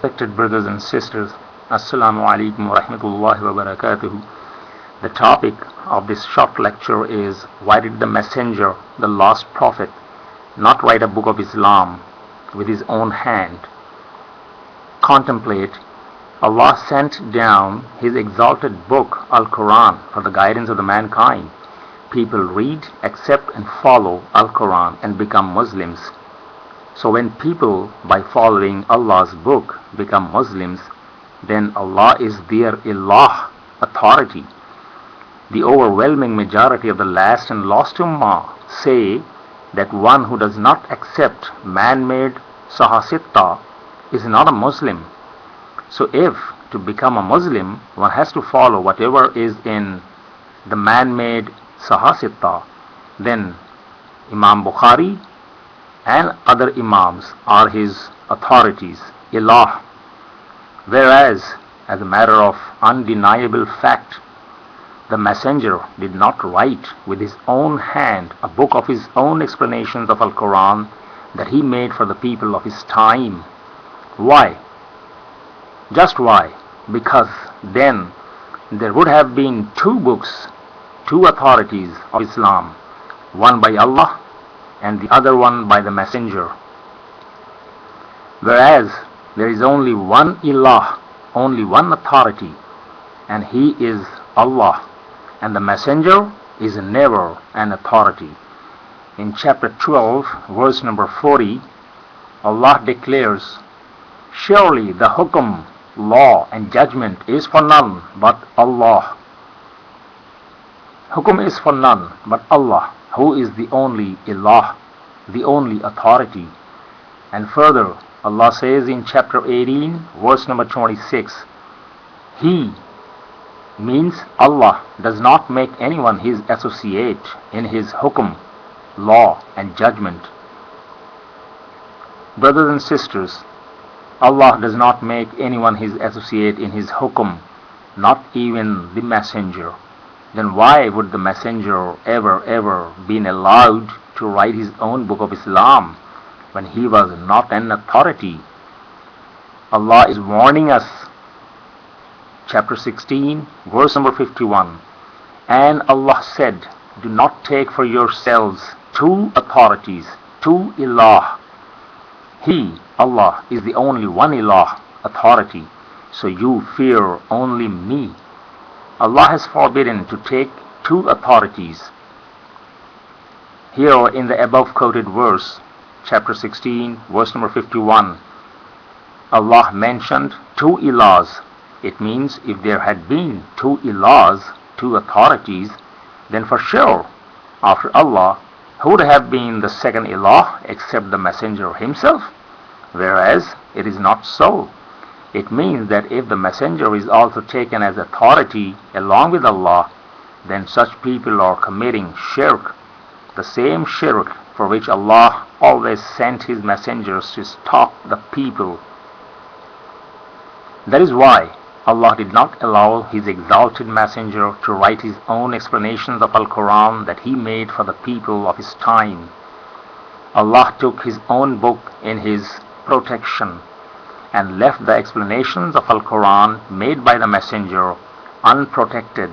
Respected brothers and sisters, Assalamu alaikum wa rahmatullahi wa barakatuhu. The topic of this short lecture is, why did the messenger, the last prophet, not write a book of Islam with his own hand? Contemplate, Allah sent down his exalted book, Al-Quran, for the guidance of the mankind. People read, accept and follow Al-Quran and become Muslims. So when people, by following Allah's book, become Muslims, then Allah is their Ilah, authority. The overwhelming majority of the last and lost Ummah say that one who does not accept man-made Sahasitta is not a Muslim. So if to become a Muslim one has to follow whatever is in the man-made Sahasitta, then Imam Bukhari and other Imams are his authorities, Ilah. Whereas, as a matter of undeniable fact, the messenger did not write with his own hand a book of his own explanations of Al-Quran that he made for the people of his time. Why? Just why? Because then there would have been two books, two authorities of Islam, one by Allah and the other one by the messenger. Whereas there is only one Ilah, only one authority, and he is Allah, and the messenger is never an authority. In chapter 12, verse number 40, Allah declares, "Surely the hukum, law and judgment is for none but Allah." Hukum is for none but Allah, who is the only Ilah, the only authority. And further, Allah says in chapter 18, verse number 26, He means Allah does not make anyone his associate in his hukum, law and judgment. Brothers and sisters, Allah does not make anyone his associate in his hukum, not even the messenger. Then why would the messenger ever been allowed to write his own book of Islam when he was not an authority? Allah is warning us. Chapter 16, verse number 51. And Allah said, "Do not take for yourselves two authorities, two Ilah. He, Allah, is the only one Ilah, authority, so you fear only me." Allah has forbidden to take two authorities. Here in the above quoted verse, chapter 16, verse number 51, Allah mentioned two Ilahs. It means if there had been two Ilahs, two authorities, then for sure, after Allah, who would have been the second Ilah except the messenger himself? Whereas it is not so. It means that if the messenger is also taken as authority along with Allah, then such people are committing shirk, the same shirk for which Allah always sent his messengers to stop the people. That is why Allah did not allow his exalted messenger to write his own explanations of Al-Quran that he made for the people of his time. Allah took his own book in his protection and left the explanations of Al-Quran made by the messenger unprotected,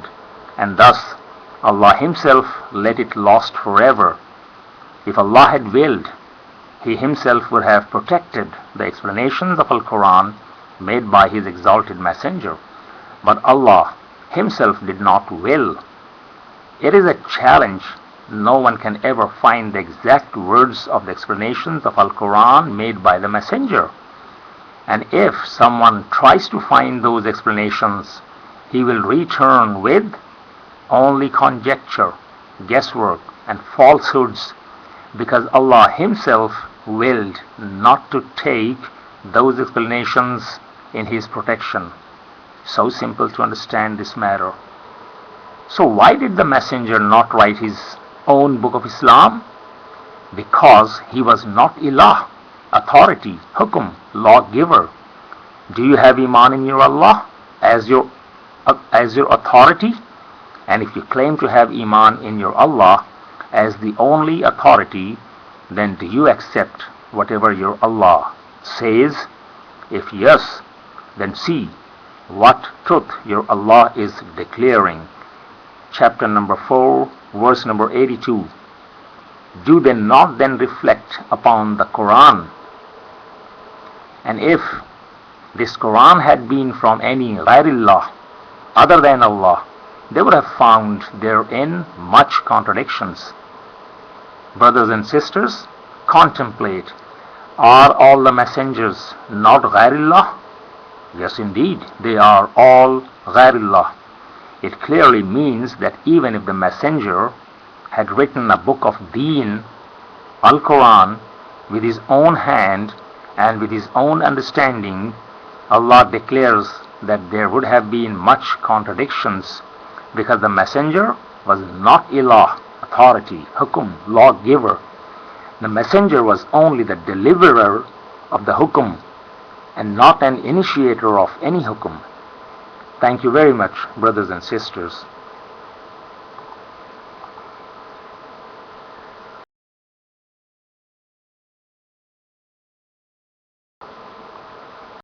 and thus Allah himself let it lost forever. If Allah had willed, he himself would have protected the explanations of Al-Quran made by his exalted messenger, but Allah himself did not will. It is a challenge. No one can ever find the exact words of the explanations of Al-Quran made by the messenger. And if someone tries to find those explanations, he will return with only conjecture, guesswork and falsehoods, because Allah himself willed not to take those explanations in his protection. So simple to understand this matter. So why did the messenger not write his own book of Islam? Because he was not Ilah, authority, hukum, lawgiver. Do you have Iman in your Allah as your authority? And if you claim to have Iman in your Allah as the only authority, then do you accept whatever your Allah says? If yes, then see what truth your Allah is declaring. Chapter number 4, verse number 82. Do they not then reflect upon the Quran? And if this Quran had been from any Ghairillah, other than Allah, they would have found therein much contradictions. Brothers and sisters, contemplate. Are all the messengers not Ghairillah? Yes, indeed, they are all Ghairillah. It clearly means that even if the messenger had written a book of Deen, Al-Quran, with his own hand and with his own understanding, Allah declares that there would have been much contradictions because the messenger was not Ilah, authority, hukum, lawgiver. The messenger was only the deliverer of the hukum and not an initiator of any hukum. Thank you very much, brothers and sisters.